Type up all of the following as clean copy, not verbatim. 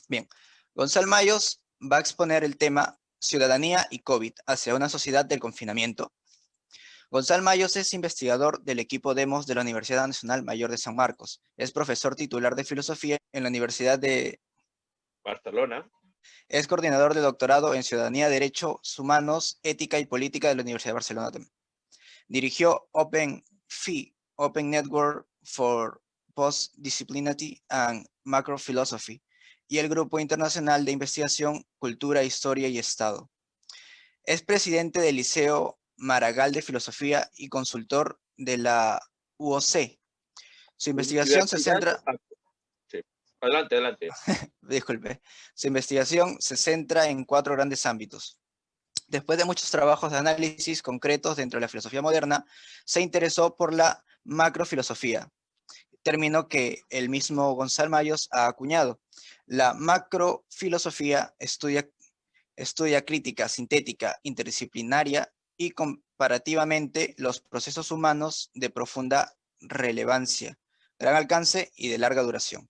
Bien, Gonzalo Mayos va a exponer el tema Ciudadanía y COVID hacia una sociedad del confinamiento. Gonzalo Mayos es investigador del equipo Demos de la Universidad Nacional Mayor de San Marcos. Es profesor titular de filosofía en la Universidad de Barcelona. Es coordinador de doctorado en Ciudadanía, Derechos Humanos, Ética y Política de la Universidad de Barcelona también. Dirigió Open Network for Post-Disciplinarity and Macro Philosophy, y el Grupo Internacional de Investigación, Cultura, Historia y Estado. Es presidente del Liceo Maragall de Filosofía y consultor de la UOC. Su investigación se centra... Sí. Adelante. Disculpe. Su investigación se centra en 4 grandes ámbitos. Después de muchos trabajos de análisis concretos dentro de la filosofía moderna, se interesó por la macrofilosofía, término que el mismo Gonzalo Mayos ha acuñado. La macrofilosofía estudia crítica, sintética, interdisciplinaria y comparativamente los procesos humanos de profunda relevancia, gran alcance y de larga duración.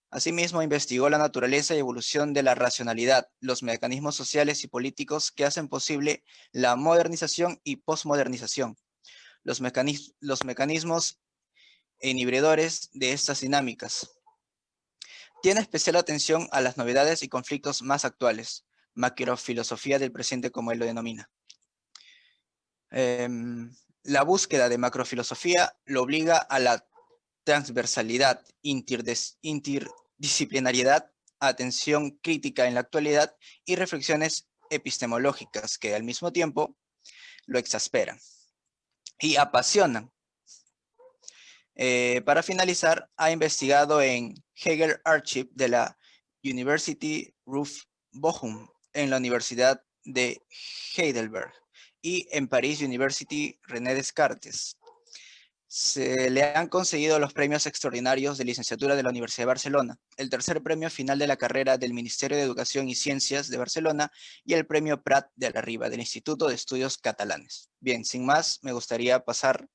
Asimismo, investigó la naturaleza y evolución de la racionalidad, los mecanismos sociales y políticos que hacen posible la modernización y posmodernización, los mecanismos inhibidores de estas dinámicas. Tiene especial atención a las novedades y conflictos más actuales, macrofilosofía del presente como él lo denomina. La búsqueda de macrofilosofía lo obliga a la transversalidad, interdisciplinariedad, atención crítica en la actualidad y reflexiones epistemológicas que al mismo tiempo lo exasperan y apasionan. Para finalizar, ha investigado en Hegel Archive de la University Ruf Bochum en la Universidad de Heidelberg y en Paris University René Descartes. Se le han concedido los premios extraordinarios de licenciatura de la Universidad de Barcelona, el tercer premio final de la carrera del Ministerio de Educación y Ciencias de Barcelona y el premio Prat de la Riba del Instituto de Estudios Catalanes. Bien, sin más, me gustaría pasar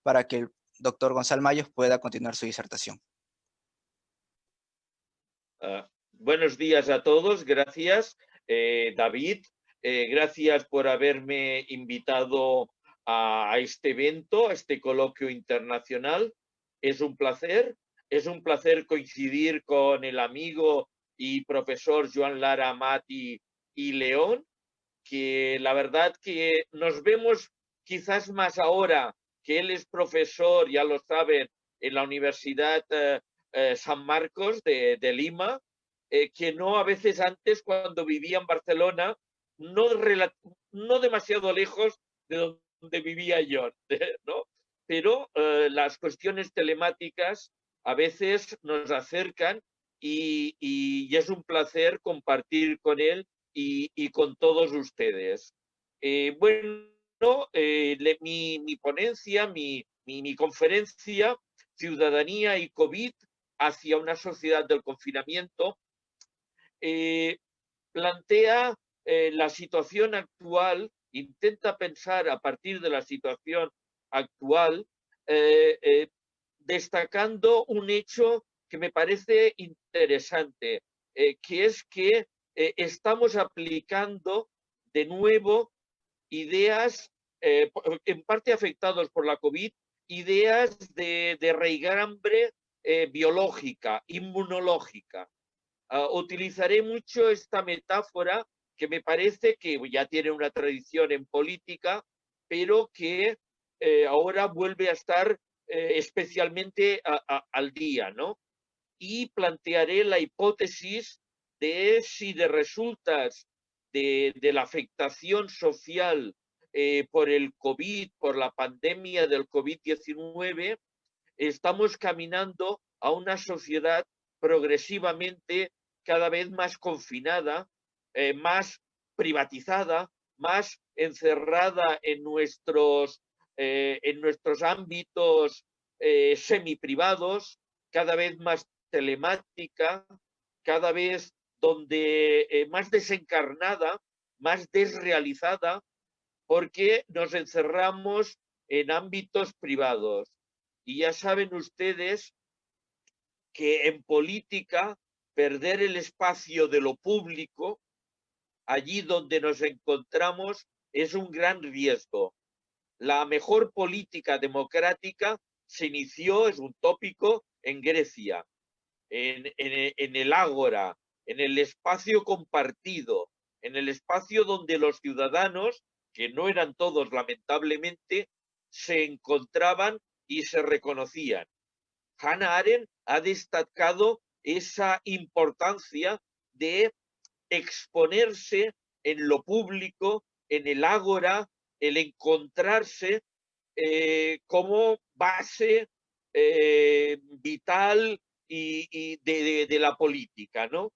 para que el doctor Gonzalo Mayos pueda continuar su disertación. Buenos días a todos, gracias David, gracias por haberme invitado a este evento, a este coloquio internacional. Es un placer coincidir con el amigo y profesor Joan Lara Mati y León, que la verdad que nos vemos quizás más ahora que él es profesor, ya lo saben, en la Universidad San Marcos de Lima, que no a veces antes cuando vivía en Barcelona, no demasiado lejos de donde vivía yo, ¿no? Pero las cuestiones telemáticas a veces nos acercan y es un placer compartir con él y con todos ustedes. Bueno, mi ponencia, mi conferencia, Ciudadanía y COVID hacia una sociedad del confinamiento, plantea la situación actual, intenta pensar a partir de la situación actual, destacando un hecho que me parece interesante, que es que estamos aplicando de nuevo ideas, en parte afectados por la COVID, ideas de raigambre biológica, inmunológica. Utilizaré mucho esta metáfora que me parece que ya tiene una tradición en política, pero que ahora vuelve a estar especialmente al día, ¿no? Y plantearé la hipótesis de si de resultas de la afectación social por el COVID, por la pandemia del COVID-19, estamos caminando a una sociedad progresivamente cada vez más confinada, más privatizada, más encerrada en nuestros ámbitos semiprivados, cada vez más telemática, cada vez donde más desencarnada, más desrealizada, porque nos encerramos en ámbitos privados. Y ya saben ustedes que en política perder el espacio de lo público, allí donde nos encontramos, es un gran riesgo. La mejor política democrática se inició, es un tópico, en Grecia, en el ágora, en el espacio compartido, en el espacio donde los ciudadanos, que no eran todos lamentablemente, se encontraban y se reconocían. Hannah Arendt ha destacado esa importancia de exponerse en lo público, en el ágora, el encontrarse como base vital y de la política, ¿no?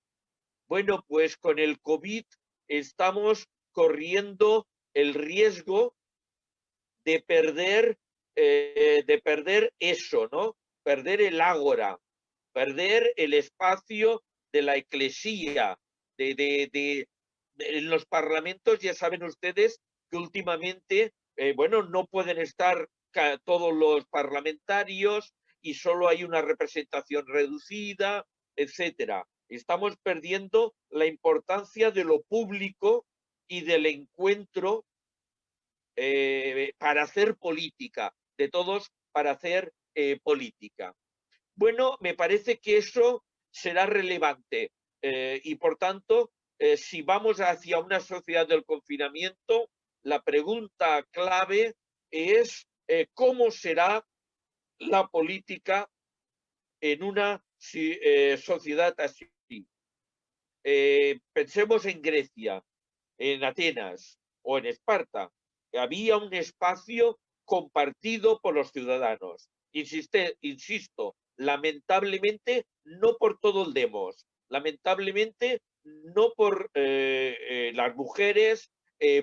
Bueno, pues con el COVID estamos corriendo el riesgo de perder eso, ¿no? Perder el ágora, perder el espacio de la eclesía, en los parlamentos. Ya saben ustedes que últimamente, bueno, no pueden estar todos los parlamentarios y solo hay una representación reducida, etcétera. Estamos perdiendo la importancia de lo público y del encuentro para hacer política, de todos para hacer política. Bueno, me parece que eso será relevante y, por tanto, si vamos hacia una sociedad del confinamiento, la pregunta clave es cómo será la política en una sociedad así. Pensemos en Grecia, en Atenas o en Esparta. Había un espacio compartido por los ciudadanos. Insisto, lamentablemente no por todo el demos, lamentablemente no por las mujeres,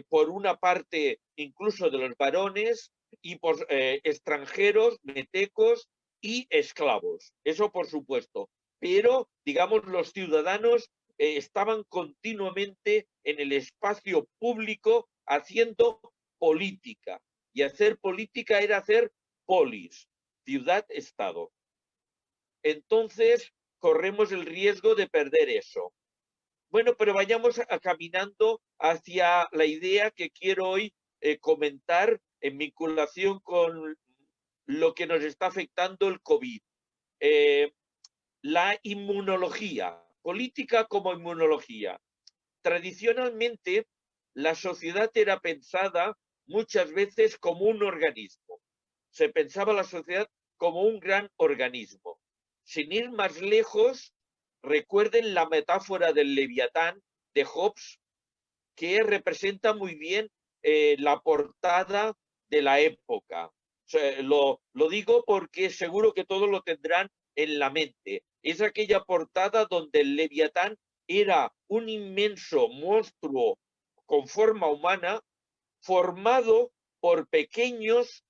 por una parte incluso de los varones y por extranjeros, metecos y esclavos. Eso por supuesto. Pero, digamos, los ciudadanos estaban continuamente en el espacio público haciendo política. Y hacer política era hacer polis, ciudad-estado. Entonces, corremos el riesgo de perder eso. Bueno, pero vayamos caminando hacia la idea que quiero hoy comentar en vinculación con lo que nos está afectando el COVID. La inmunología, política como inmunología. Tradicionalmente, la sociedad era pensada muchas veces como un organismo. Se pensaba la sociedad como un gran organismo. Sin ir más lejos, recuerden la metáfora del Leviatán de Hobbes, que representa muy bien la portada de la época. O sea, lo digo porque seguro que todos lo tendrán en la mente. Es aquella portada donde el Leviatán era un inmenso monstruo con forma humana formado por pequeños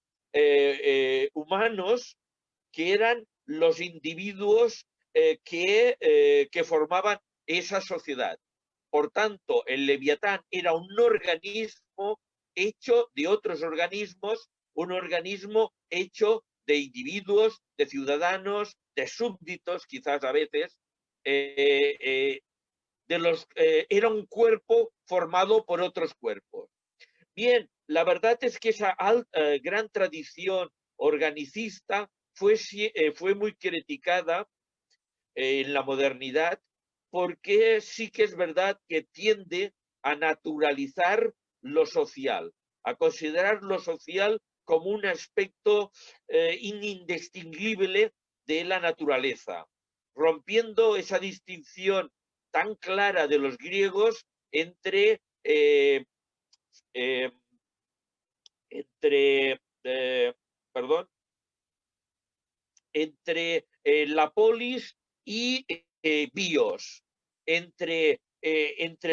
humanos que eran los individuos que formaban esa sociedad. Por tanto, el Leviatán era un organismo hecho de otros organismos, un organismo hecho de individuos, de ciudadanos, de súbditos, quizás a veces, era un cuerpo formado por otros cuerpos. Bien, la verdad es que esa gran tradición organicista fue muy criticada en la modernidad, porque sí que es verdad que tiende a naturalizar lo social, a considerar lo social como un aspecto indistinguible de la naturaleza, rompiendo esa distinción tan clara de los griegos entre la polis y bios, entre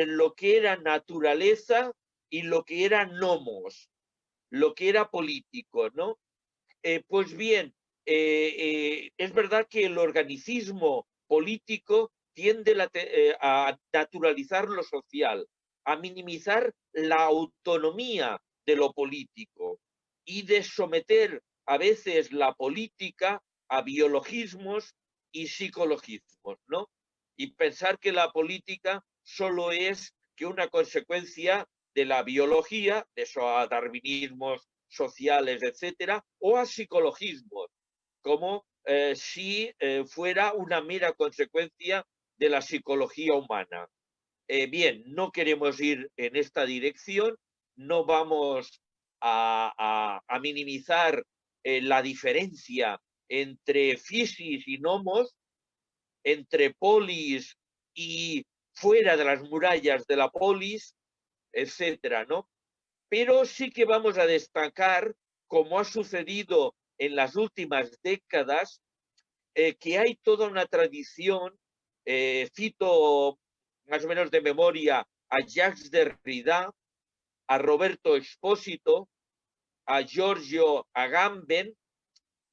lo que era naturaleza y lo que era nomos, lo que era político, ¿no? Pues bien, es verdad que el organicismo político tiende a naturalizar lo social, a minimizar la autonomía de lo político y de someter a veces la política a biologismos y psicologismos, ¿no? y pensar que la política solo es que una consecuencia de la biología, de esos darwinismos sociales, etcétera, o a psicologismos, como si fuera una mera consecuencia de la psicología humana. Bien, no queremos ir en esta dirección, no vamos a minimizar la diferencia entre physis y nomos, entre polis y fuera de las murallas de la polis, etcétera, ¿no? Pero sí que vamos a destacar, como ha sucedido en las últimas décadas, que hay toda una tradición, cito más o menos de memoria a Jacques Derrida, a Roberto Expósito, a Giorgio Agamben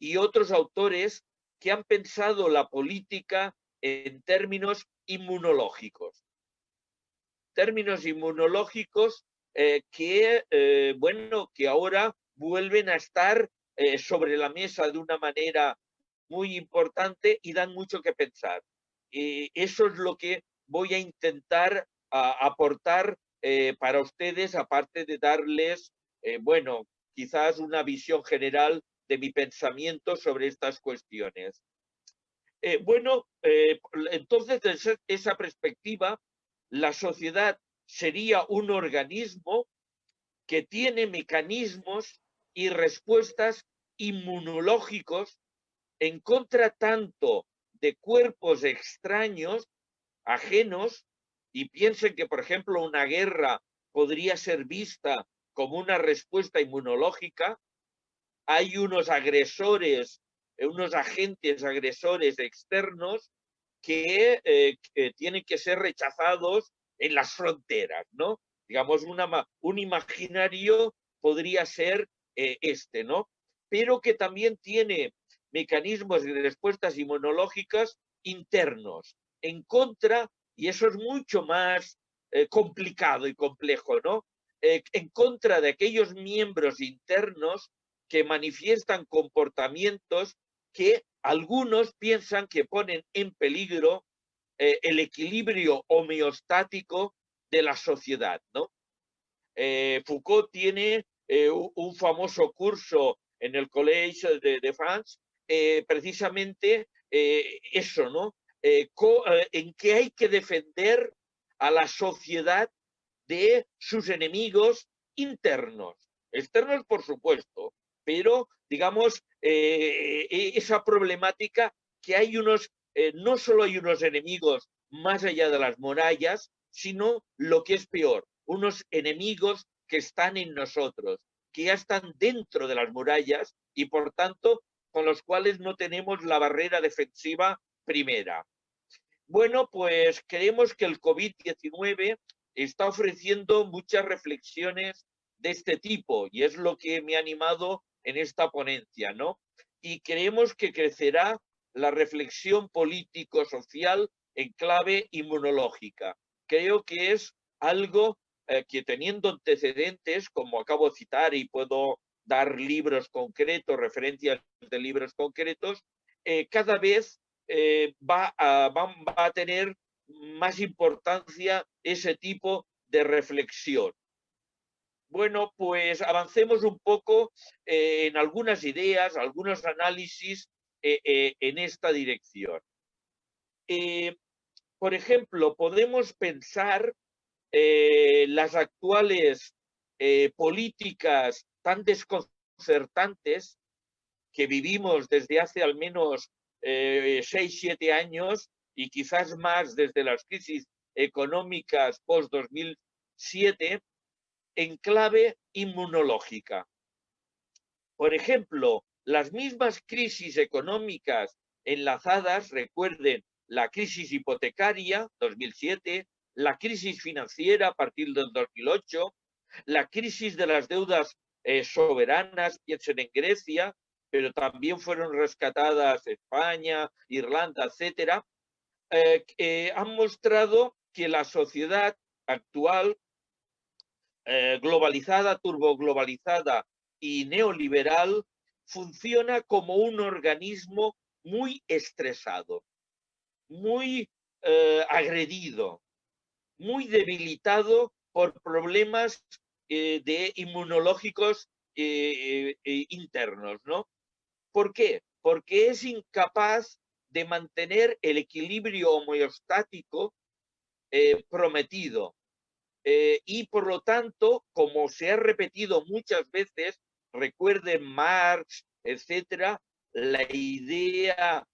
y otros autores que han pensado la política en términos inmunológicos. Términos inmunológicos que ahora vuelven a estar sobre la mesa de una manera muy importante y dan mucho que pensar. Eso es lo que voy a intentar aportar para ustedes, aparte de darles, quizás una visión general de mi pensamiento sobre estas cuestiones. Entonces, desde esa perspectiva, la sociedad sería un organismo que tiene mecanismos y respuestas inmunológicos en contra tanto de cuerpos extraños, ajenos, y piensen que, por ejemplo, una guerra podría ser vista como una respuesta inmunológica. Hay unos agresores, unos agentes agresores externos que tienen que ser rechazados en las fronteras, ¿no? Digamos, un imaginario podría ser ¿no? Pero que también tiene mecanismos y respuestas inmunológicas internos en contra, y eso es mucho más complicado y complejo, ¿no? En contra de aquellos miembros internos que manifiestan comportamientos que algunos piensan que ponen en peligro el equilibrio homeostático de la sociedad, ¿no? Foucault tiene un famoso curso en el Collège de France, precisamente eso, ¿no? En que hay que defender a la sociedad de sus enemigos internos, externos por supuesto, pero digamos esa problemática que hay no solo hay unos enemigos más allá de las murallas, sino lo que es peor, unos enemigos que están en nosotros, que ya están dentro de las murallas y por tanto con los cuales no tenemos la barrera defensiva primera. Bueno, pues creemos que el COVID-19 está ofreciendo muchas reflexiones de este tipo y es lo que me ha animado en esta ponencia, ¿no? Y creemos que crecerá la reflexión político-social en clave inmunológica. Creo que es algo que teniendo antecedentes, como acabo de citar y puedo dar libros concretos, referencias de libros concretos, cada vez va a tener más importancia ese tipo de reflexión. Bueno, pues avancemos un poco en algunas ideas, algunos análisis en esta dirección. Por ejemplo, podemos pensar las actuales políticas tan desconcertantes que vivimos desde hace al menos 6, 7 años y quizás más desde las crisis económicas post-2007 en clave inmunológica. Por ejemplo, las mismas crisis económicas enlazadas, recuerden la crisis hipotecaria 2007, la crisis financiera a partir del 2008, la crisis de las deudas soberanas, piensen en Grecia, pero también fueron rescatadas España, Irlanda, etcétera, han mostrado que la sociedad actual, globalizada, turboglobalizada y neoliberal, funciona como un organismo muy estresado, muy agredido, muy debilitado por problemas de inmunológicos internos, ¿no? ¿Por qué? Porque es incapaz de mantener el equilibrio homeostático prometido. Y por lo tanto, como se ha repetido muchas veces, recuerden Marx, etcétera, la idea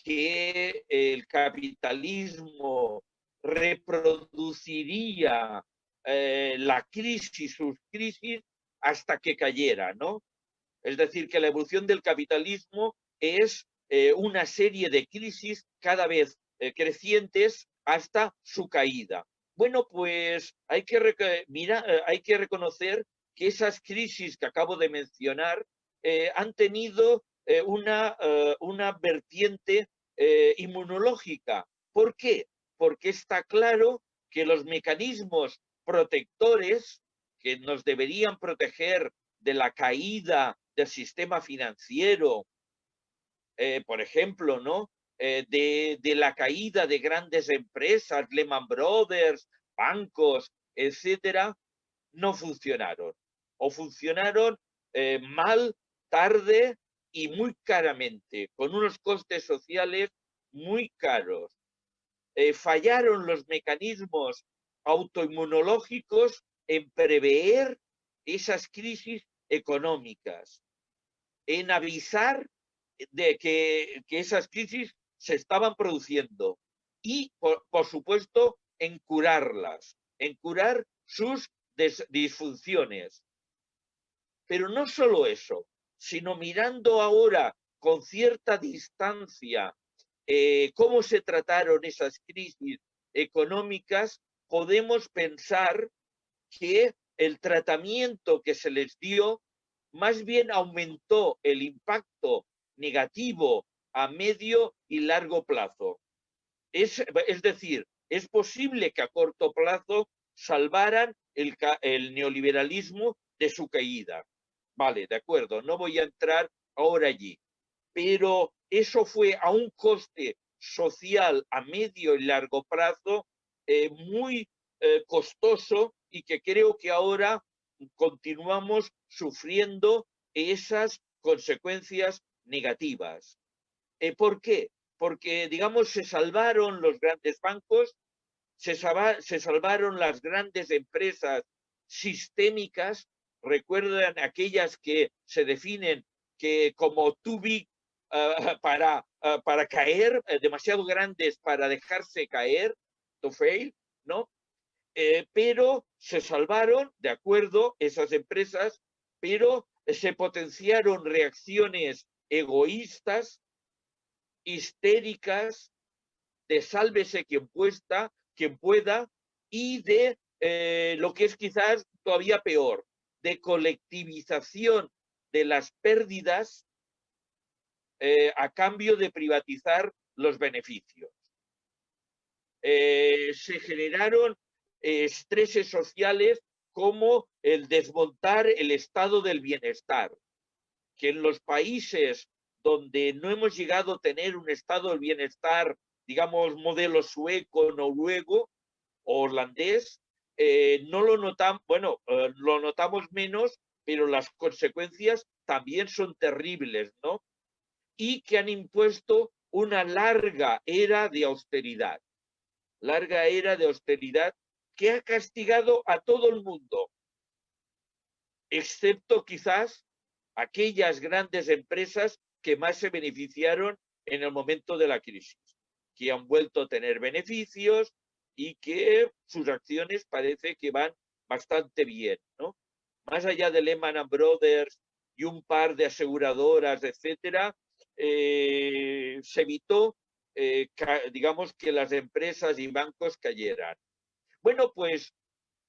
que el capitalismo reproduciría la crisis, sus crisis, hasta que cayera, ¿no? Es decir, que la evolución del capitalismo es una serie de crisis cada vez crecientes hasta su caída. Bueno, pues hay que reconocer que esas crisis que acabo de mencionar han tenido una vertiente inmunológica. ¿Por qué? Porque está claro que los mecanismos protectores que nos deberían proteger de la caída del sistema financiero, por ejemplo, ¿no? De la caída de grandes empresas, Lehman Brothers, bancos, etcétera, no funcionaron. O funcionaron mal, tarde y muy caramente, con unos costes sociales muy caros. Fallaron los mecanismos autoinmunológicos en prever esas crisis económicas, en avisar de que esas crisis se estaban produciendo y, por supuesto, en curarlas, en curar sus disfunciones. Pero no solo eso, sino mirando ahora con cierta distancia cómo se trataron esas crisis económicas, podemos pensar que el tratamiento que se les dio más bien aumentó el impacto negativo a medio y largo plazo. Es decir, es posible que a corto plazo salvaran el neoliberalismo de su caída. Vale, de acuerdo, no voy a entrar ahora allí, pero eso fue a un coste social a medio y largo plazo muy costoso, y que creo que ahora continuamos sufriendo esas consecuencias negativas. ¿Por qué? Porque, digamos, se salvaron los grandes bancos, se salvaron las grandes empresas sistémicas. Recuerdan aquellas que se definen que como too big para caer, demasiado grandes para dejarse caer, to fail, ¿no? Pero se salvaron, de acuerdo, esas empresas, pero se potenciaron reacciones egoístas, histéricas, de sálvese quien pueda, y de lo que es quizás todavía peor, de colectivización de las pérdidas a cambio de privatizar los beneficios. Se generaron estreses sociales como el desmontar el estado del bienestar, que en los países donde no hemos llegado a tener un estado del bienestar, digamos, modelo sueco, noruego o holandés, no lo notamos, bueno, lo notamos menos, pero las consecuencias también son terribles, ¿no? Y que han impuesto una larga era de austeridad que ha castigado a todo el mundo, excepto quizás aquellas grandes empresas que más se beneficiaron en el momento de la crisis, que han vuelto a tener beneficios y que sus acciones parece que van bastante bien, ¿no? Más allá de Lehman Brothers y un par de aseguradoras, etcétera, se evitó, digamos, que las empresas y bancos cayeran. Bueno, pues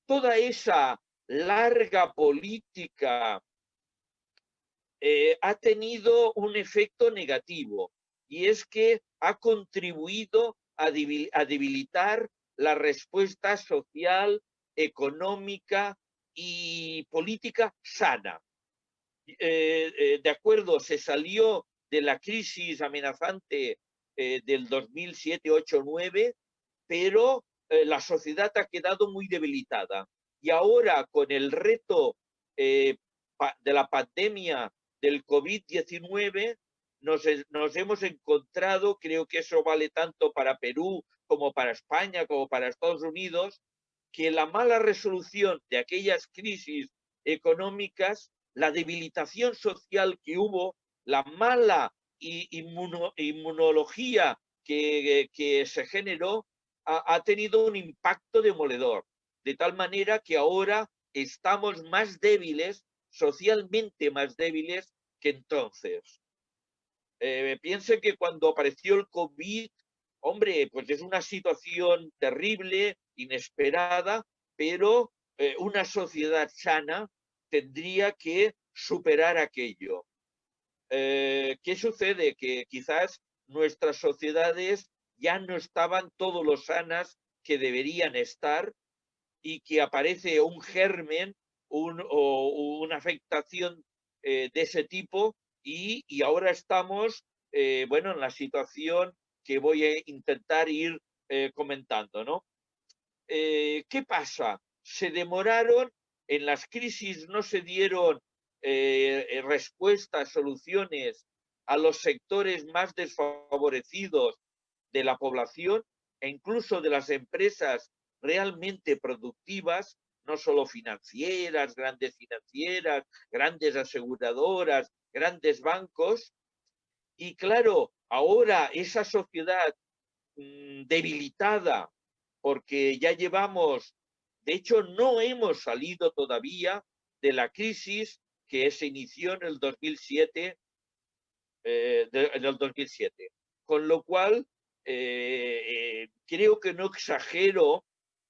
toda esa larga política ha tenido un efecto negativo, y es que ha contribuido a debilitar la respuesta social, económica y política sana. De acuerdo, se salió de la crisis amenazante del 2007, 8, 9, pero la sociedad ha quedado muy debilitada. Y ahora, con el reto de la pandemia del COVID-19, nos hemos encontrado, creo que eso vale tanto para Perú como para España, como para Estados Unidos, que la mala resolución de aquellas crisis económicas, la debilitación social que hubo, la mala inmunología que se generó, ha tenido un impacto demoledor, de tal manera que ahora estamos más débiles, socialmente más débiles que entonces. Piense que cuando apareció el COVID, hombre, pues es una situación terrible, inesperada, pero una sociedad sana tendría que superar aquello. ¿Qué sucede? Que quizás nuestras sociedades ya no estaban todos lo sanas que deberían estar y que aparece un germen o una afectación de ese tipo y ahora estamos, bueno, en la situación que voy a intentar ir comentando, ¿no? ¿Qué pasa? Se demoraron, en las crisis no se dieron respuestas, soluciones a los sectores más desfavorecidos de la población e incluso de las empresas realmente productivas, no solo financieras, grandes aseguradoras, grandes bancos. Y claro, ahora esa sociedad debilitada, porque ya llevamos, de hecho no hemos salido todavía de la crisis que se inició en el 2007, en el 2007. Con lo cual, creo que no exagero,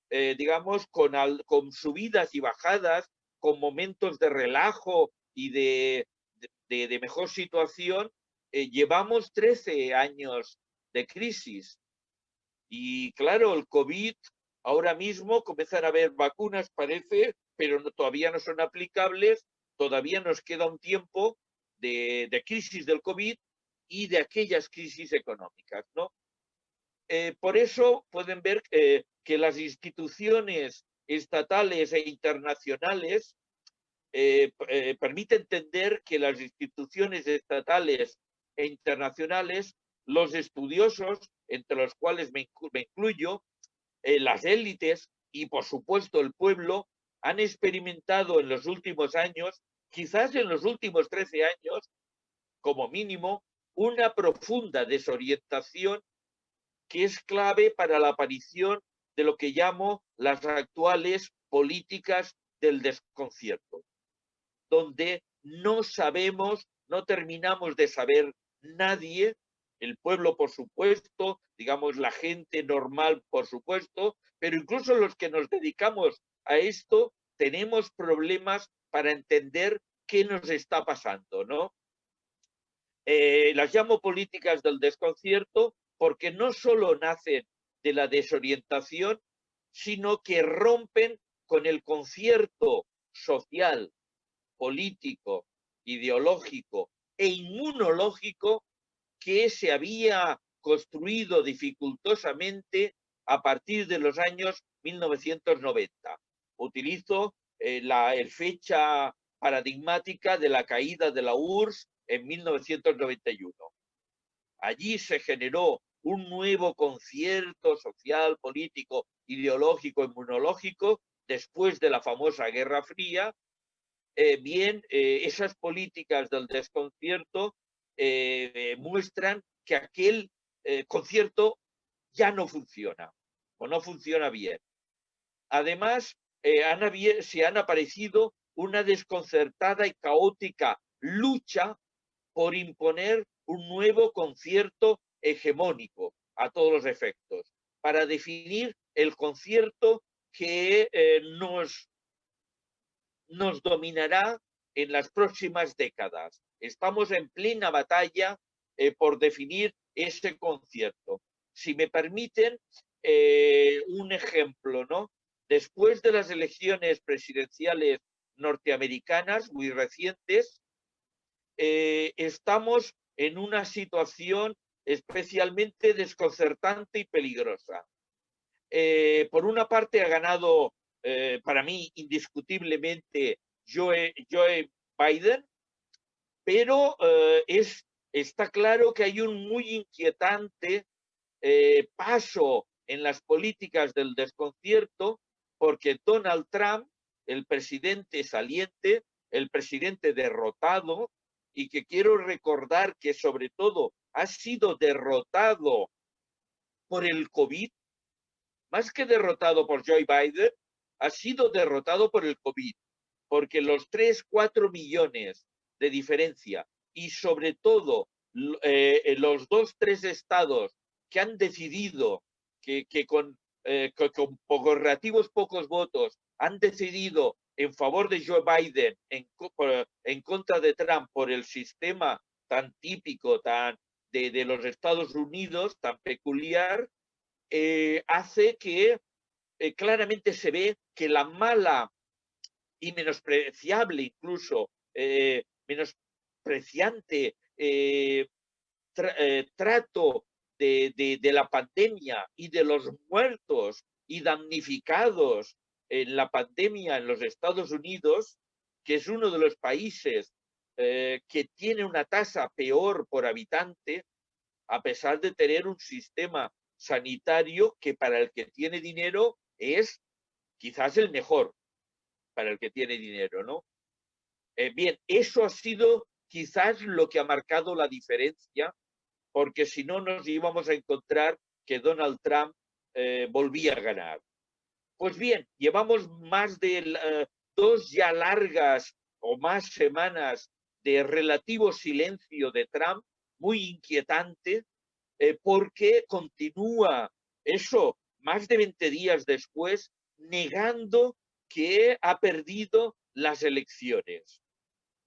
digamos, con subidas y bajadas, con momentos de relajo y de mejor situación, llevamos 13 años de crisis. Y claro, el COVID, ahora mismo comienzan a haber vacunas, parece, pero todavía no son aplicables, todavía nos queda un tiempo de crisis del COVID y de aquellas crisis económicas, ¿no? Por eso pueden ver que las instituciones estatales e internacionales permiten entender que las instituciones estatales e internacionales, los estudiosos, entre los cuales me incluyo, las élites y, por supuesto, el pueblo, han experimentado en los últimos años, quizás en los últimos 13 años, como mínimo, una profunda desorientación que es clave para la aparición de lo que llamo las actuales políticas del desconcierto, donde no sabemos, no terminamos de saber nadie, el pueblo por supuesto, digamos la gente normal por supuesto, pero incluso los que nos dedicamos a esto tenemos problemas para entender qué nos está pasando, ¿no? Las llamo políticas del desconcierto porque no solo nacen de la desorientación, sino que rompen con el concierto social, político, ideológico e inmunológico que se había construido dificultosamente a partir de los años 1990. Utilizo la fecha paradigmática de la caída de la URSS en 1991. Allí se generó un nuevo concierto social, político, ideológico, inmunológico, después de la famosa Guerra Fría. Esas políticas del desconcierto muestran que aquel concierto ya no funciona o no funciona bien. Además, se han aparecido una desconcertada y caótica lucha por imponer un nuevo concierto hegemónico a todos los efectos, para definir el concierto que nos dominará en las próximas décadas. Estamos en plena batalla por definir ese concierto. Si me permiten un ejemplo, ¿no? Después de las elecciones presidenciales norteamericanas muy recientes, estamos en una situación especialmente desconcertante y peligrosa. Por una parte ha ganado, para mí, indiscutiblemente Joe Biden, pero está claro que hay un muy inquietante paso en las políticas del desconcierto, porque Donald Trump, el presidente saliente, el presidente derrotado, y que quiero recordar que sobre todo ha sido derrotado por el COVID, más que derrotado por Joe Biden, ha sido derrotado por el COVID, porque los 3-4 millones de diferencia y sobre todo los 2-3 estados que han decidido que con relativos pocos votos han decidido en favor de Joe Biden, en contra de Trump por el sistema tan típico de los Estados Unidos, tan peculiar, hace que claramente se ve que la mala y menospreciable incluso, menospreciante trato de la pandemia y de los muertos y damnificados en la pandemia en los Estados Unidos, que es uno de los países que tiene una tasa peor por habitante, a pesar de tener un sistema sanitario que para el que tiene dinero es quizás el mejor para el que tiene dinero, ¿no? Bien, eso ha sido quizás lo que ha marcado la diferencia, porque si no nos íbamos a encontrar que Donald Trump volvía a ganar. Pues bien, llevamos más de 2 ya largas o más semanas de relativo silencio de Trump, muy inquietante, porque continúa eso, más de 20 días después, negando que ha perdido las elecciones,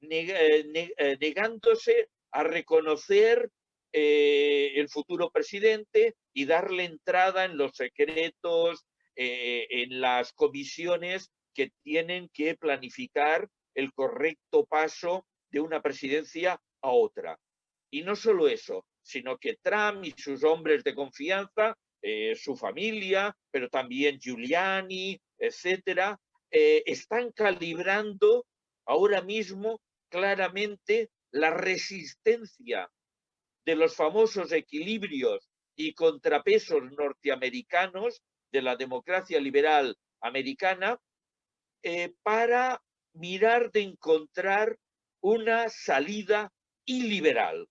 negándose a reconocer el futuro presidente y darle entrada en los secretos, en las comisiones que tienen que planificar el correcto paso de una presidencia a otra. Y no solo eso, sino que Trump y sus hombres de confianza, su familia, pero también Giuliani, etcétera, están calibrando ahora mismo claramente la resistencia de los famosos equilibrios y contrapesos norteamericanos de la democracia liberal americana para mirar de encontrar una salida iliberal,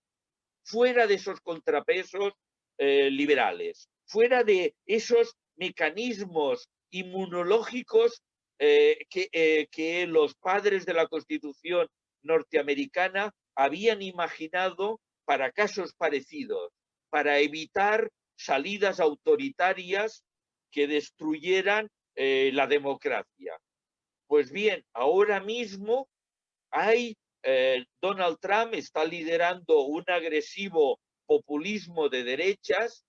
fuera de esos contrapesos liberales, fuera de esos mecanismos inmunológicos que los padres de la Constitución norteamericana habían imaginado para casos parecidos, para evitar salidas autoritarias que destruyeran la democracia. Pues bien, ahora mismo Donald Trump está liderando un agresivo populismo de derechas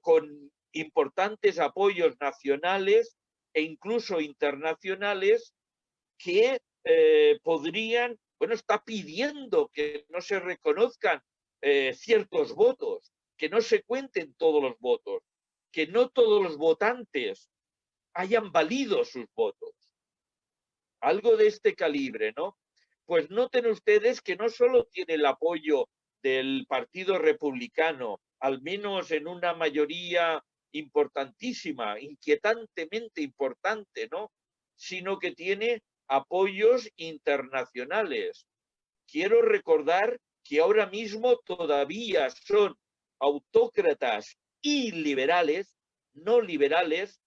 con importantes apoyos nacionales e incluso internacionales que podrían, bueno, está pidiendo que no se reconozcan ciertos votos, que no se cuenten todos los votos, que no todos los votantes hayan valido sus votos. Algo de este calibre, ¿no? Pues noten ustedes que no solo tiene el apoyo del Partido Republicano, al menos en una mayoría importantísima, inquietantemente importante, ¿no? Sino que tiene apoyos internacionales. Quiero recordar que ahora mismo todavía son autócratas y liberales, no liberales,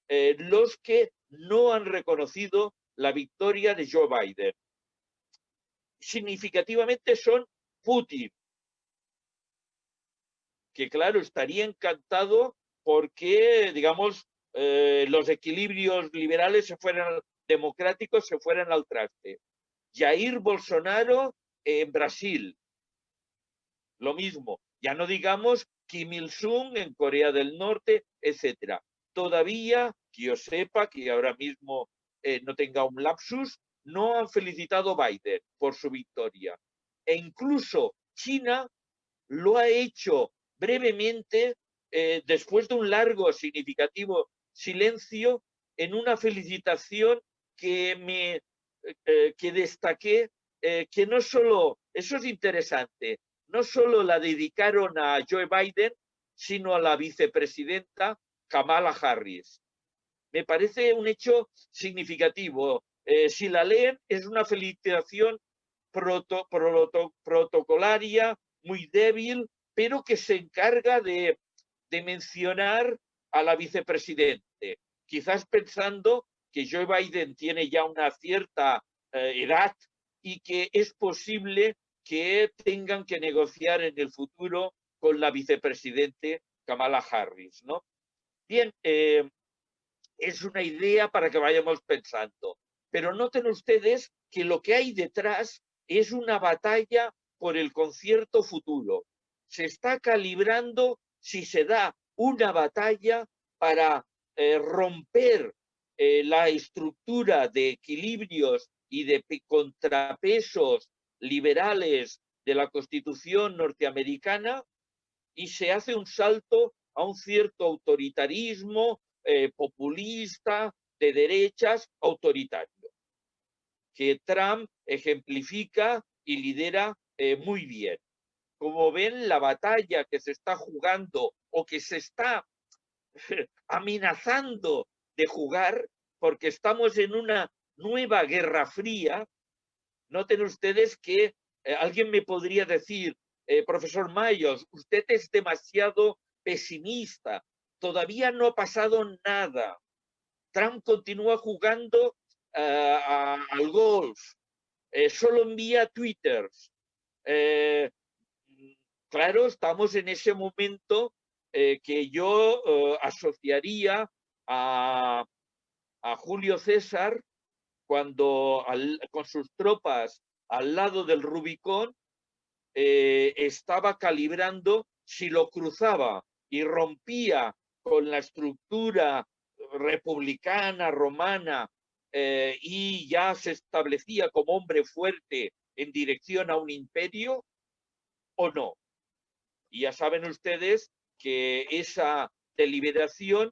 los que no han reconocido la victoria de Joe Biden. Significativamente son Putin, que claro, estaría encantado porque, digamos, los equilibrios liberales democráticos se fueran al traste. Jair Bolsonaro en Brasil, lo mismo. Ya no digamos Kim Il-sung en Corea del Norte, etcétera. Todavía, que yo sepa, que ahora mismo no tenga un lapsus, no han felicitado a Biden por su victoria. E incluso China lo ha hecho brevemente después de un largo, significativo silencio, en una felicitación que que destaqué, que no solo, eso es interesante, no solo la dedicaron a Joe Biden, sino a la vicepresidenta Kamala Harris. Me parece un hecho significativo. Si la leen, es una felicitación protocolaria, muy débil, pero que se encarga de mencionar a la vicepresidente, quizás pensando que Joe Biden tiene ya una cierta edad y que es posible que tengan que negociar en el futuro con la vicepresidente Kamala Harris, ¿no? Bien, es una idea para que vayamos pensando, pero noten ustedes que lo que hay detrás es una batalla por el concierto futuro. Se está calibrando si se da una batalla para romper la estructura de equilibrios y de contrapesos liberales de la Constitución norteamericana y se hace un salto a un cierto autoritarismo populista, de derechas, autoritario, que Trump ejemplifica y lidera muy bien. Como ven, la batalla que se está jugando o que se está amenazando de jugar, porque estamos en una nueva guerra fría. Noten ustedes que alguien me podría decir, profesor Mayos, usted es demasiado pesimista, todavía no ha pasado nada. Trump continúa jugando al golf, solo envía twitters. Claro, estamos en ese momento que yo asociaría a Julio César cuando con sus tropas al lado del Rubicón estaba calibrando si lo cruzaba y rompía con la estructura republicana, romana, y ya se establecía como hombre fuerte en dirección a un imperio o no. Y ya saben ustedes que esa deliberación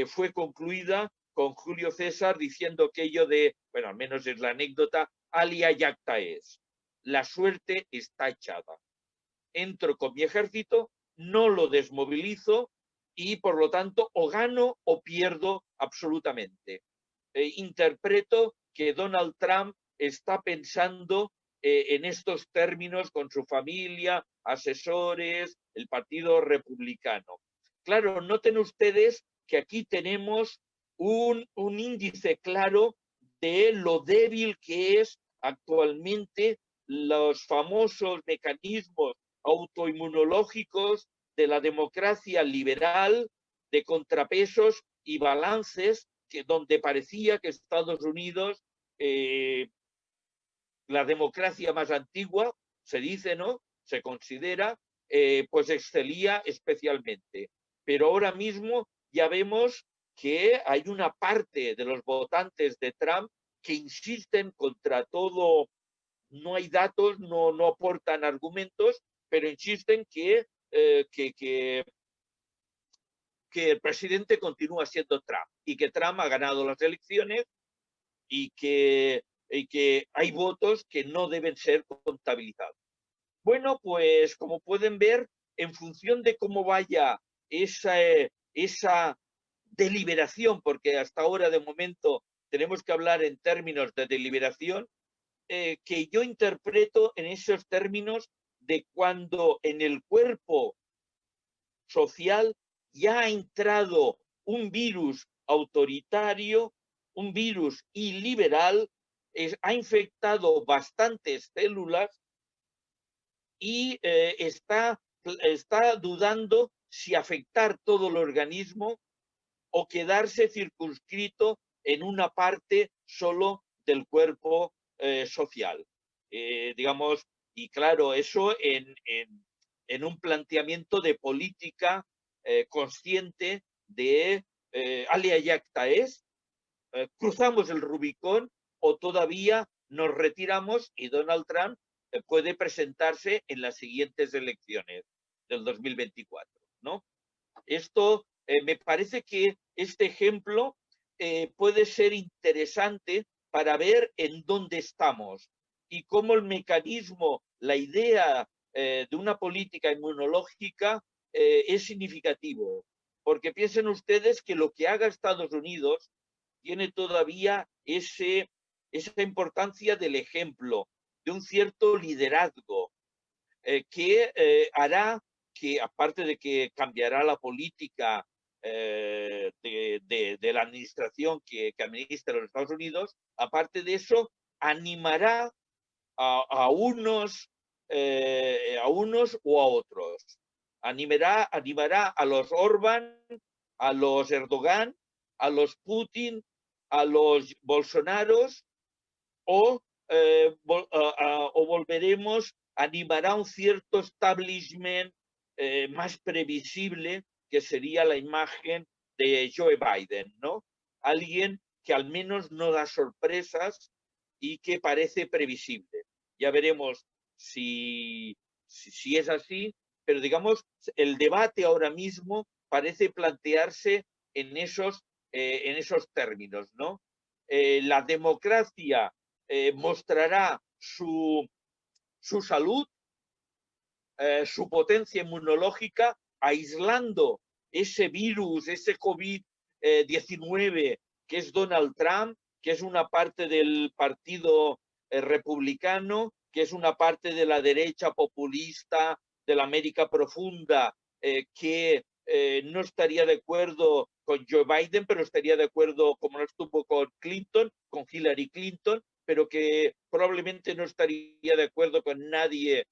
fue concluida con Julio César diciendo aquello de, bueno, al menos es la anécdota, alia jacta es, la suerte está echada. Entro con mi ejército, no lo desmovilizo y por lo tanto o gano o pierdo absolutamente. Interpreto que Donald Trump está pensando en estos términos con su familia, asesores, el Partido Republicano. Claro, noten ustedes que aquí tenemos un índice claro de lo débil que es actualmente los famosos mecanismos autoinmunológicos de la democracia liberal, de contrapesos y balances, donde parecía que Estados Unidos, la democracia más antigua, se dice, ¿no? Se considera, pues excelía especialmente. Pero ahora mismo ya vemos que hay una parte de los votantes de Trump que insisten contra todo, no hay datos, no aportan argumentos, pero insisten que el presidente continúa siendo Trump y que Trump ha ganado las elecciones y que hay votos que no deben ser contabilizados. Bueno, pues como pueden ver, en función de cómo vaya esa deliberación, porque hasta ahora de momento tenemos que hablar en términos de deliberación, que yo interpreto en esos términos de cuando en el cuerpo social ya ha entrado un virus autoritario, un virus iliberal, ha infectado bastantes células y está dudando si afectar todo el organismo o quedarse circunscrito en una parte solo del cuerpo social. Digamos, y claro, eso en un planteamiento de política consciente de alia jacta es, cruzamos el Rubicón o todavía nos retiramos y Donald Trump puede presentarse en las siguientes elecciones del 2024, ¿no? Esto me parece que este ejemplo puede ser interesante para ver en dónde estamos y cómo el mecanismo, la idea de una política inmunológica es significativo. Porque piensen ustedes que lo que haga Estados Unidos tiene todavía esa importancia del ejemplo, de un cierto liderazgo que hará que, aparte de que cambiará la política de la administración que administra los Estados Unidos, aparte de eso, animará a unos o a otros. Animará a los Orbán, a los Erdogan, a los Putin, a los Bolsonaros o, o volveremos, animará un cierto establishment más previsible, que sería la imagen de Joe Biden, ¿no? Alguien que al menos no da sorpresas y que parece previsible. Ya veremos si es así, pero digamos, el debate ahora mismo parece plantearse en esos términos, ¿no? La democracia mostrará su salud, su potencia inmunológica, aislando ese virus, ese COVID-19 que es Donald Trump, que es una parte del partido republicano, que es una parte de la derecha populista de la América profunda, que no estaría de acuerdo con Joe Biden, pero estaría de acuerdo, como no estuvo con Clinton, con Hillary Clinton, pero que probablemente no estaría de acuerdo con nadie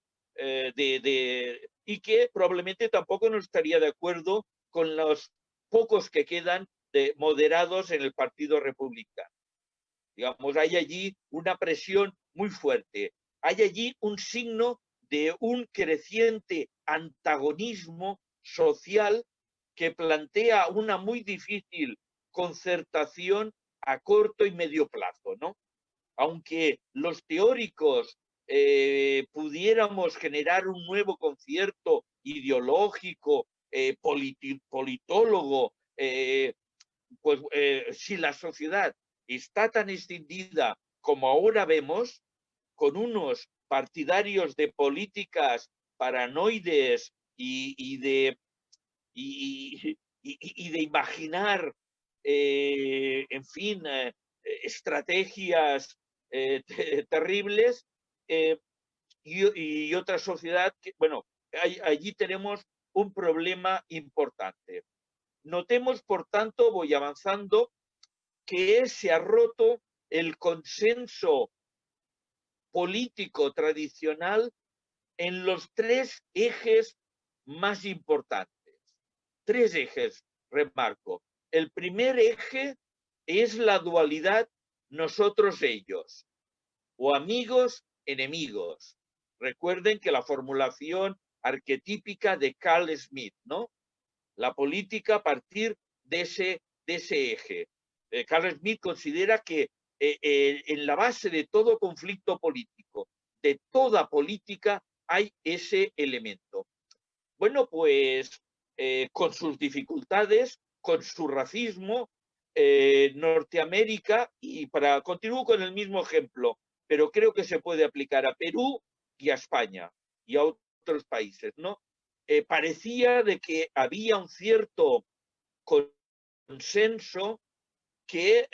y que probablemente tampoco no estaría de acuerdo con los pocos que quedan de moderados en el Partido Republicano. Digamos, hay allí una presión muy fuerte. Hay allí un signo de un creciente antagonismo social que plantea una muy difícil concertación a corto y medio plazo, ¿no? Aunque los teóricos pudiéramos generar un nuevo concierto ideológico, politólogo, pues si la sociedad está tan extendida como ahora vemos, con unos partidarios de políticas paranoides y de imaginar, en fin, estrategias terribles, y otra sociedad que, bueno, allí tenemos un problema importante. Notemos, por tanto, voy avanzando, que se ha roto el consenso político tradicional en los tres ejes más importantes. Tres ejes, remarco. El primer eje es la dualidad nosotros-ellos, o amigos-enemigos. Recuerden que la formulación arquetípica de Carl Smith, ¿no? La política a partir de ese eje. Carl Smith considera que en la base de todo conflicto político, de toda política, hay ese elemento. Bueno, pues con sus dificultades, con su racismo, Norteamérica, y continúo con el mismo ejemplo, pero creo que se puede aplicar a Perú y a España y a otros países, ¿no? Parecía de que había un cierto consenso que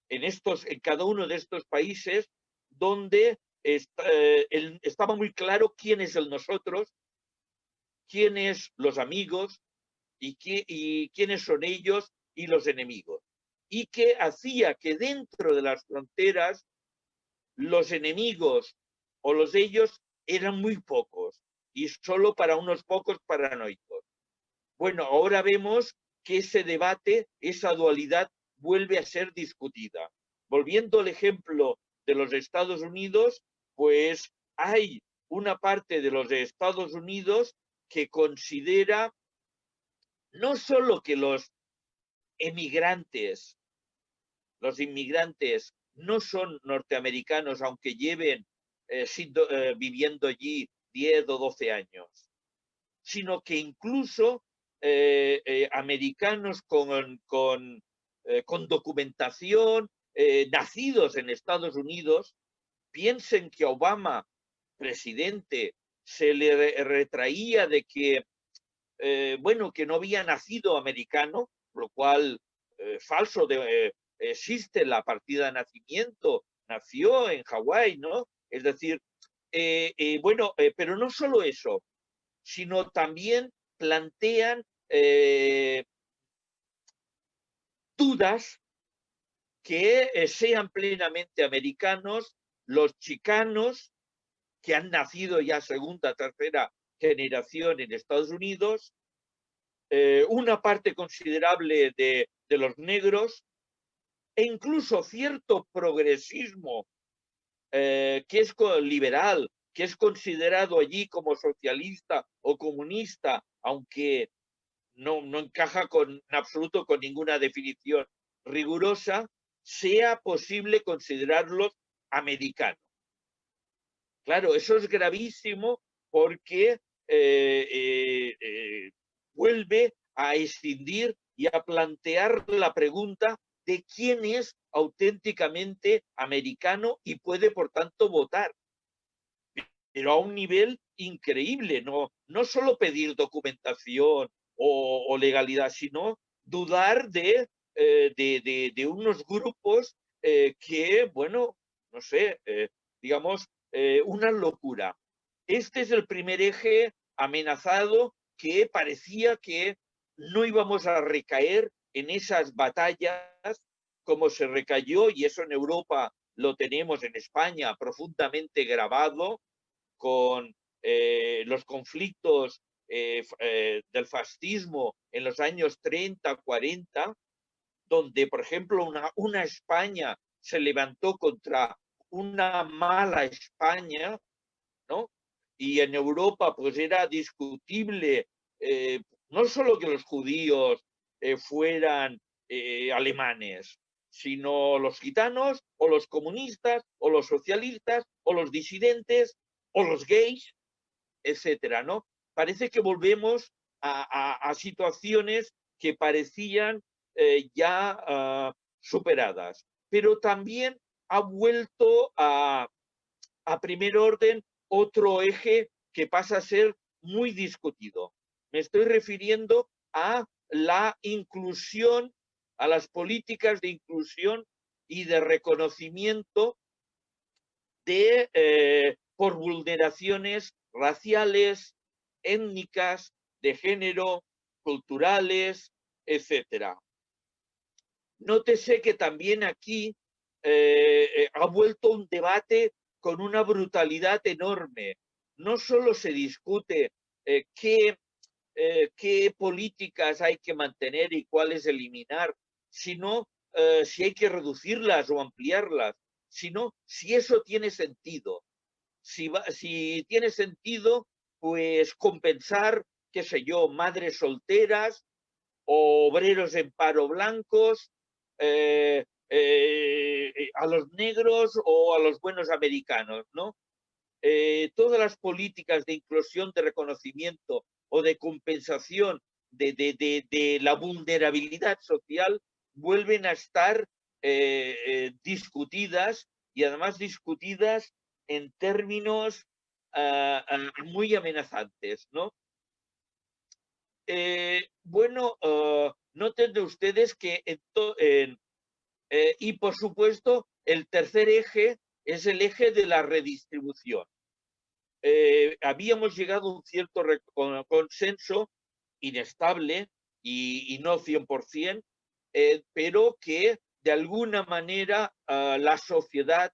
en cada uno de estos países donde estaba muy claro quién es el nosotros, quiénes los amigos y quiénes son ellos y los enemigos. Y que hacía que dentro de las fronteras los enemigos o los ellos eran muy pocos y solo para unos pocos paranoicos. Bueno, ahora vemos que ese debate, esa dualidad vuelve a ser discutida. Volviendo al ejemplo de los Estados Unidos, pues hay una parte de los Estados Unidos que considera no solo que los inmigrantes no son norteamericanos, aunque lleven viviendo allí 10 o 12 años, sino que incluso americanos con documentación, nacidos en Estados Unidos, piensen que Obama, presidente, se le retraía de que, bueno, que no había nacido americano, lo cual falso, existe la partida de nacimiento, nació en Hawái, ¿no? Es decir, bueno, pero no solo eso, sino también plantean dudas que sean plenamente americanos los chicanos que han nacido ya segunda, tercera generación en Estados Unidos, una parte considerable de los negros e incluso cierto progresismo que es liberal, que es considerado allí como socialista o comunista, aunque no encaja en absoluto con ninguna definición rigurosa, sea posible considerarlos americanos. Claro, eso es gravísimo porque vuelve a escindir y a plantear la pregunta de quién es auténticamente americano y puede, por tanto, votar. Pero a un nivel increíble, no solo pedir documentación o legalidad, sino dudar de unos grupos que, bueno, no sé, digamos, una locura. Este es el primer eje amenazado que parecía que no íbamos a recaer en esas batallas como se recayó, y eso en Europa lo tenemos, en España profundamente grabado, con los conflictos del fascismo en los años 30, 40, donde, por ejemplo, una España se levantó contra una mala España, ¿no? Y en Europa, pues era discutible no solo que los judíos fueran alemanes, sino los gitanos, o los comunistas, o los socialistas, o los disidentes, o los gays, etcétera, ¿no? Parece que volvemos a situaciones que parecían ya superadas, pero también ha vuelto a primer orden otro eje que pasa a ser muy discutido. Me estoy refiriendo a la inclusión, a las políticas de inclusión y de reconocimiento por vulneraciones raciales, étnicas, de género, culturales, etcétera. Nótese que también aquí ha vuelto un debate con una brutalidad enorme. No solo se discute qué políticas hay que mantener y cuáles eliminar, sino si hay que reducirlas o ampliarlas, sino si eso tiene sentido. Si tiene sentido, pues compensar, qué sé yo, madres solteras o obreros en paro blancos, a los negros o a los buenos americanos, ¿no? Todas las políticas de inclusión, de reconocimiento o de compensación de la vulnerabilidad social vuelven a estar discutidas, y además discutidas en términos muy amenazantes, ¿no? Bueno, noten ustedes que y por supuesto el tercer eje es el eje de la redistribución. Habíamos llegado a un cierto consenso inestable y no 100%, pero que de alguna manera la sociedad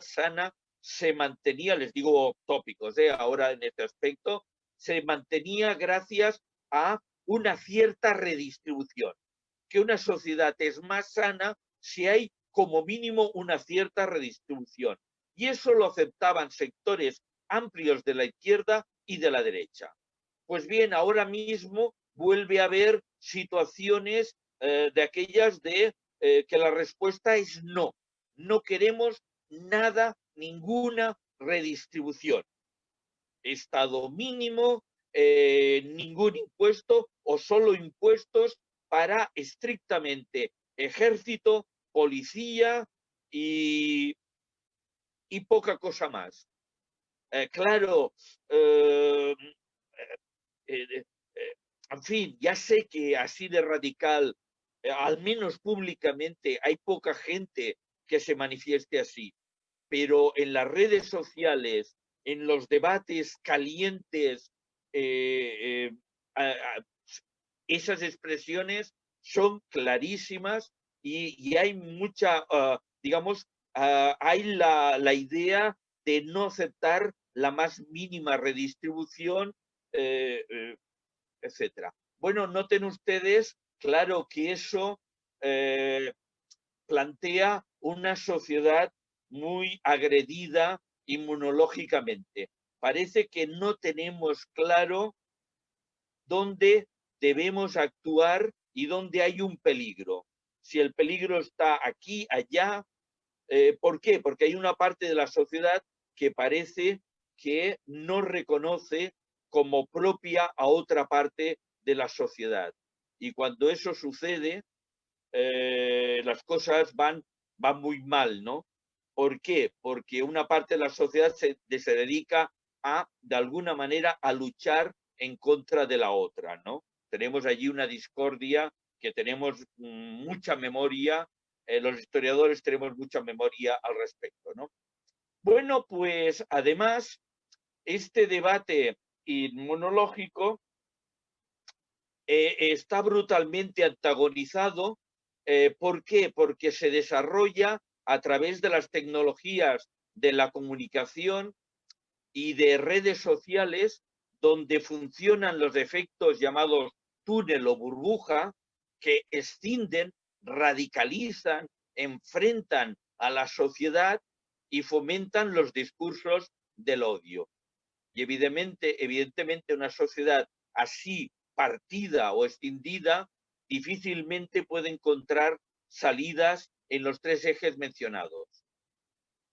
sana se mantenía, les digo tópicos, ahora en este aspecto, se mantenía gracias a una cierta redistribución, que una sociedad es más sana si hay como mínimo una cierta redistribución. Y eso lo aceptaban sectores amplios de la izquierda y de la derecha. Pues bien, ahora mismo vuelve a haber situaciones de aquellas de que la respuesta es no. No queremos nada, ninguna redistribución. Estado mínimo, ningún impuesto o solo impuestos para estrictamente ejército, policía y poca cosa más. Claro, eh, en fin, ya sé que así de radical, al menos públicamente, hay poca gente que se manifieste así, pero en las redes sociales, en los debates calientes, eh, eh, a- a- esas expresiones son clarísimas y hay mucha, digamos, hay la idea de no aceptar la más mínima redistribución, eh, eh, etcétera. Bueno, noten ustedes, claro que eso eh, plantea una sociedad muy agredida inmunológicamente. Parece que no tenemos claro dónde debemos actuar y dónde hay un peligro. Si el peligro está aquí, allá, ¿por qué? Porque hay una parte de la sociedad que parece que no reconoce como propia a otra parte de la sociedad. Y cuando eso sucede, las cosas van muy mal, ¿no? ¿Por qué? Porque una parte de la sociedad se dedica a, de alguna manera, a luchar en contra de la otra, ¿no? Tenemos allí una discordia que tenemos mucha memoria, los historiadores tenemos mucha memoria al respecto, ¿no? Bueno, pues además, este debate inmunológico está brutalmente antagonizado. ¿Por qué? Porque se desarrolla a través de las tecnologías de la comunicación y de redes sociales donde funcionan los efectos llamados túnel o burbuja que escinden, radicalizan, enfrentan a la sociedad y fomentan los discursos del odio. Y evidentemente una sociedad así partida o escindida difícilmente puede encontrar salidas en los tres ejes mencionados.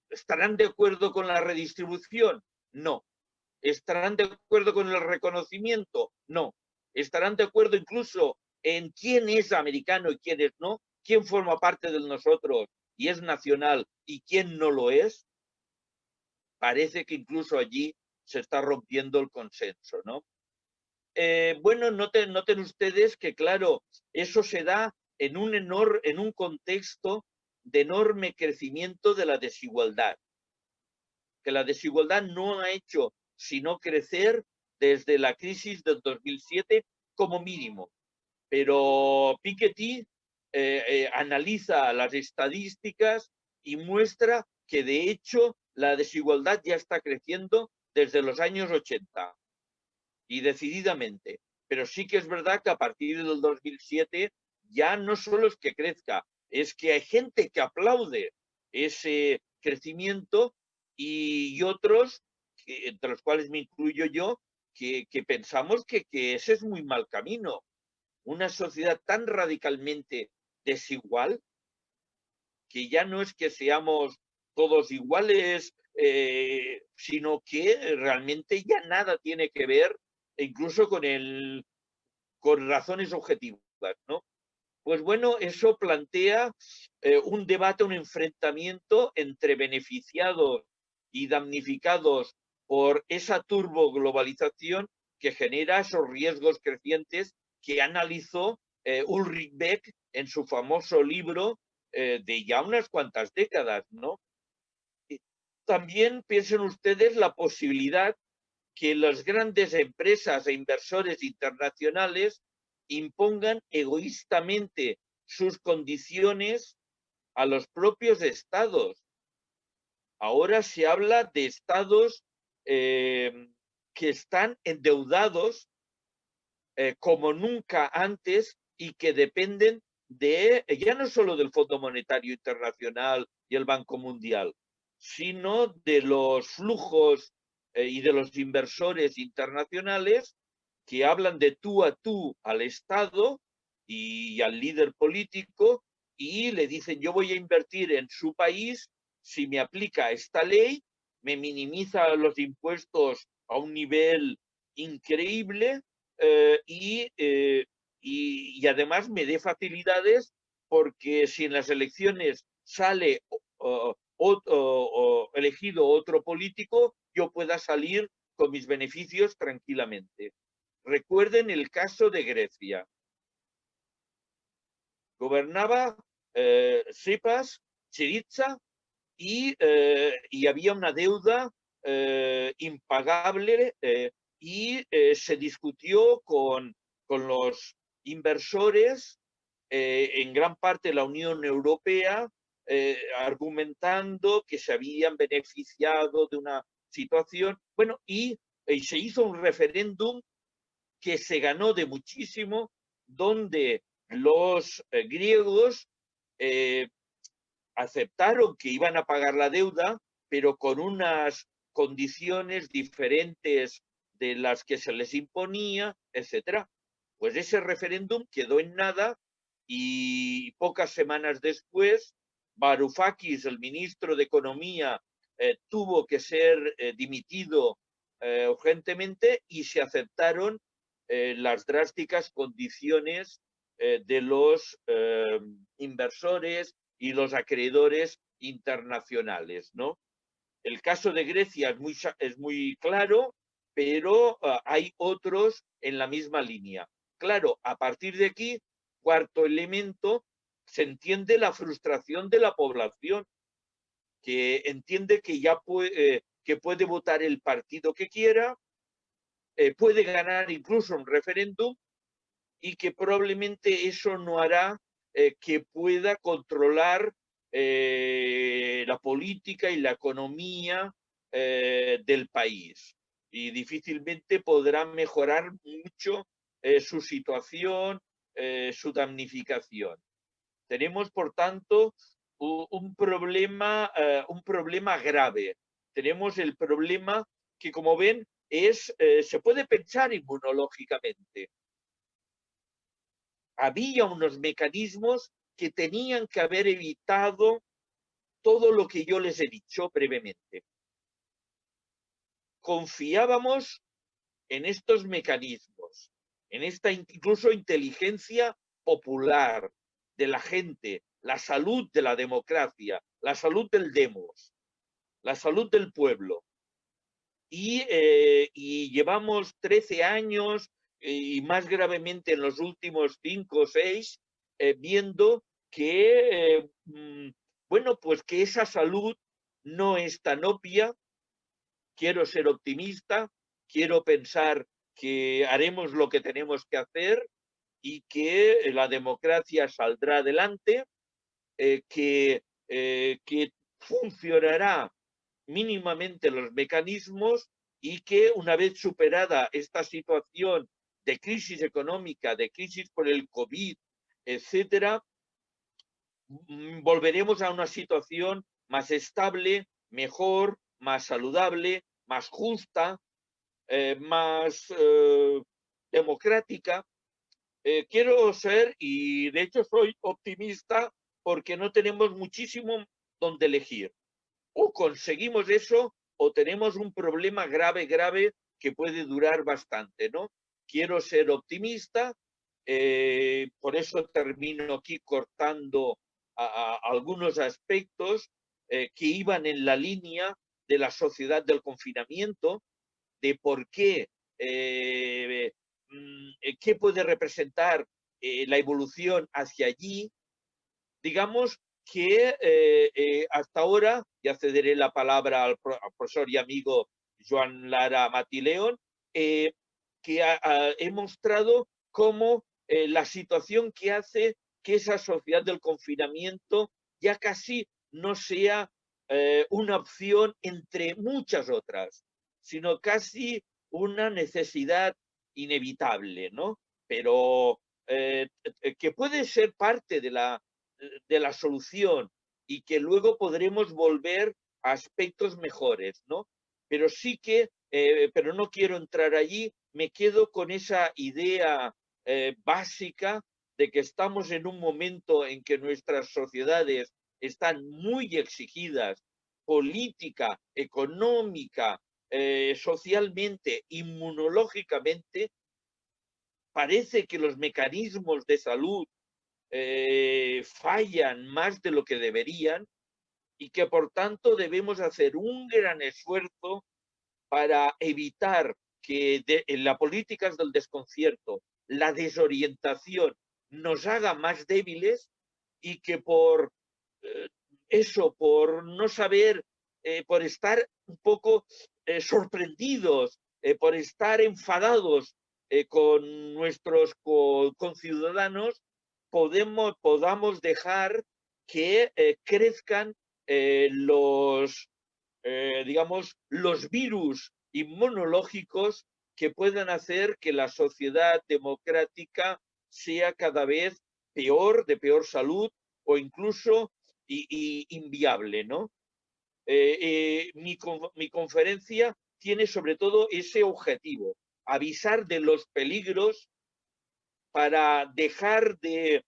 ¿Estarán de acuerdo con la redistribución? No. ¿Estarán de acuerdo con el reconocimiento? No. ¿Estarán de acuerdo incluso en quién es americano y quién es no? ¿Quién forma parte de nosotros y es nacional y quién no lo es? Parece que incluso allí se está rompiendo el consenso, ¿no? Bueno, noten ustedes que, claro, eso se da en un contexto de enorme crecimiento de la desigualdad, que la desigualdad no ha hecho sino crecer desde la crisis del 2007 como mínimo. Pero Piketty analiza las estadísticas y muestra que, de hecho, la desigualdad ya está creciendo desde los años 80 y decididamente. Pero sí que es verdad que a partir del 2007 ya no solo es que crezca, es que hay gente que aplaude ese crecimiento y otros, entre los cuales me incluyo yo, que pensamos que ese es muy mal camino. Una sociedad tan radicalmente desigual que ya no es que seamos todos iguales, sino que realmente ya nada tiene que ver incluso con razones objetivas, ¿no? Pues bueno, eso plantea un debate, un enfrentamiento entre beneficiados y damnificados por esa turboglobalización que genera esos riesgos crecientes que analizó Ulrich Beck en su famoso libro de ya unas cuantas décadas, ¿no? También piensen ustedes la posibilidad que las grandes empresas e inversores internacionales impongan egoístamente sus condiciones a los propios estados. Ahora se habla de estados que están endeudados como nunca antes y que dependen de, ya no solo del Fondo Monetario Internacional y el Banco Mundial, sino de los flujos y de los inversores internacionales que hablan de tú a tú al Estado y al líder político y le dicen yo voy a invertir en su país si me aplica esta ley, me minimiza los impuestos a un nivel increíble y además me dé facilidades porque si en las elecciones sale elegido otro político, yo pueda salir con mis beneficios tranquilamente. Recuerden el caso de Grecia. Gobernaba Tsipras, Syriza, y había una deuda impagable y se discutió con los inversores, en gran parte la Unión Europea, argumentando que se habían beneficiado de una situación. Bueno, y se hizo un referéndum que se ganó de muchísimo, donde los griegos aceptaron que iban a pagar la deuda, pero con unas condiciones diferentes de las que se les imponía, etcétera. Pues ese referéndum quedó en nada y pocas semanas después, Varoufakis, el ministro de Economía, tuvo que ser dimitido urgentemente y se aceptaron las drásticas condiciones de los inversores y los acreedores internacionales, ¿no? El caso de Grecia es muy claro, pero hay otros en la misma línea. Claro, a partir de aquí, cuarto elemento, se entiende la frustración de la población, que entiende que ya que puede votar el partido que quiera, puede ganar incluso un referéndum y que probablemente eso no hará que pueda controlar la política y la economía del país. Y difícilmente podrá mejorar mucho su situación, su damnificación. Tenemos, por tanto, un problema grave. Tenemos el problema que, como ven, se puede pensar inmunológicamente. Había unos mecanismos que tenían que haber evitado todo lo que yo les he dicho brevemente. Confiábamos en estos mecanismos, en esta incluso inteligencia popular de la gente, la salud de la democracia, la salud del demos, la salud del pueblo. Y llevamos 13 años y más gravemente en los últimos 5 o 6, viendo que, bueno, pues que esa salud no es tan obvia. Quiero ser optimista, quiero pensar que haremos lo que tenemos que hacer y que la democracia saldrá adelante, que funcionará mínimamente los mecanismos y que una vez superada esta situación de crisis económica, de crisis por el COVID, etcétera, volveremos a una situación más estable, mejor, más saludable, más justa, más democrática. Quiero ser, y de hecho soy optimista, porque no tenemos muchísimo donde elegir. O conseguimos eso o tenemos un problema grave, grave que puede durar bastante, ¿no? Quiero ser optimista, por eso termino aquí cortando algunos aspectos que iban en la línea de la sociedad del confinamiento, de por qué, qué puede representar la evolución hacia allí. Digamos que hasta ahora, ya cederé la palabra al profesor y amigo Joan Lara Matileón, que he mostrado cómo la situación que hace que esa sociedad del confinamiento ya casi no sea una opción entre muchas otras, sino casi una necesidad inevitable, ¿no? Pero que puede ser parte de la solución y que luego podremos volver a aspectos mejores, ¿no? Pero sí que, pero no quiero entrar allí, me quedo con esa idea básica de que estamos en un momento en que nuestras sociedades están muy exigidas, política, económica socialmente, inmunológicamente, parece que los mecanismos de salud fallan más de lo que deberían y que por tanto debemos hacer un gran esfuerzo para evitar que en las políticas del desconcierto la desorientación nos haga más débiles y que por eso, por no saber, por estar un poco sorprendidos, por estar enfadados con nuestros conciudadanos, podamos dejar que crezcan digamos, los virus inmunológicos que puedan hacer que la sociedad democrática sea cada vez peor, de peor salud o incluso inviable, ¿no? Mi conferencia tiene sobre todo ese objetivo, avisar de los peligros para dejar de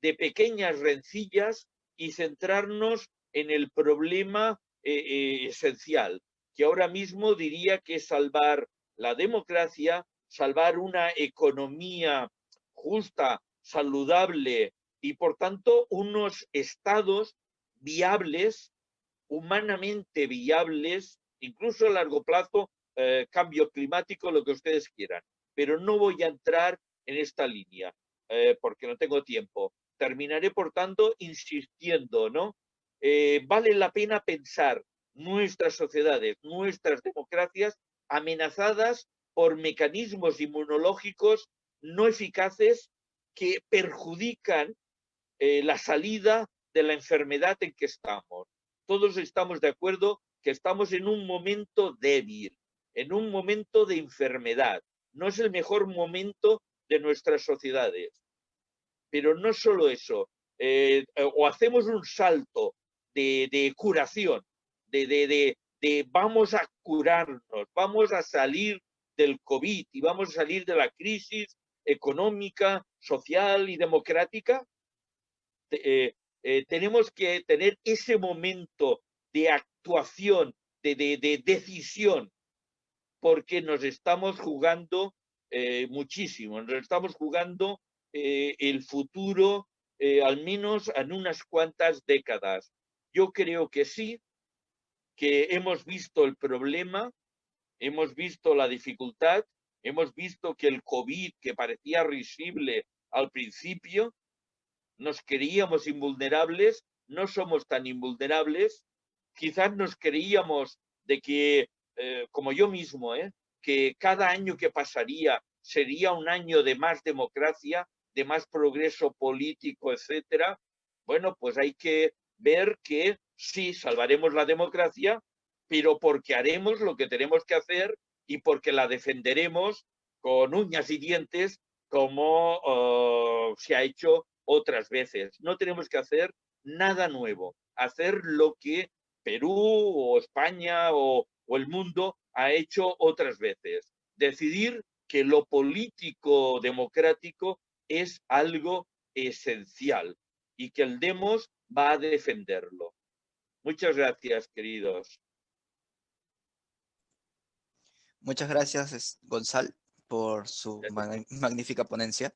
pequeñas rencillas y centrarnos en el problema esencial, que ahora mismo diría que es salvar la democracia, salvar una economía justa, saludable y, por tanto, unos estados viables, humanamente viables, incluso a largo plazo, cambio climático, lo que ustedes quieran. Pero no voy a entrar en esta línea porque no tengo tiempo. Terminaré, por tanto, insistiendo, ¿no? Vale la pena pensar nuestras sociedades, nuestras democracias amenazadas por mecanismos inmunológicos no eficaces que perjudican la salida de la enfermedad en que estamos. Todos estamos de acuerdo que estamos en un momento débil, en un momento de enfermedad. No es el mejor momento de nuestras sociedades. Pero no solo eso, o hacemos un salto de curación, de vamos a curarnos, vamos a salir del COVID y vamos a salir de la crisis económica, social y democrática, tenemos que tener ese momento de actuación, de decisión, porque nos estamos jugando muchísimo, nos estamos jugando el futuro, al menos en unas cuantas décadas. Yo creo que sí, que hemos visto el problema, hemos visto la dificultad, hemos visto que el COVID, que parecía risible al principio, nos creíamos invulnerables, no somos tan invulnerables, quizás nos creíamos de que, como yo mismo, que cada año que pasaría sería un año de más democracia, de más progreso político, etcétera. Bueno, pues hay que ver que sí, salvaremos la democracia, pero porque haremos lo que tenemos que hacer y porque la defenderemos con uñas y dientes como se ha hecho otras veces. No tenemos que hacer nada nuevo, hacer lo que Perú o España o el mundo ha hecho otras veces. Decidir que lo político democrático es algo esencial y que el Demos va a defenderlo. Muchas gracias, queridos. Muchas gracias, Gonzalo, por su magnífica ponencia.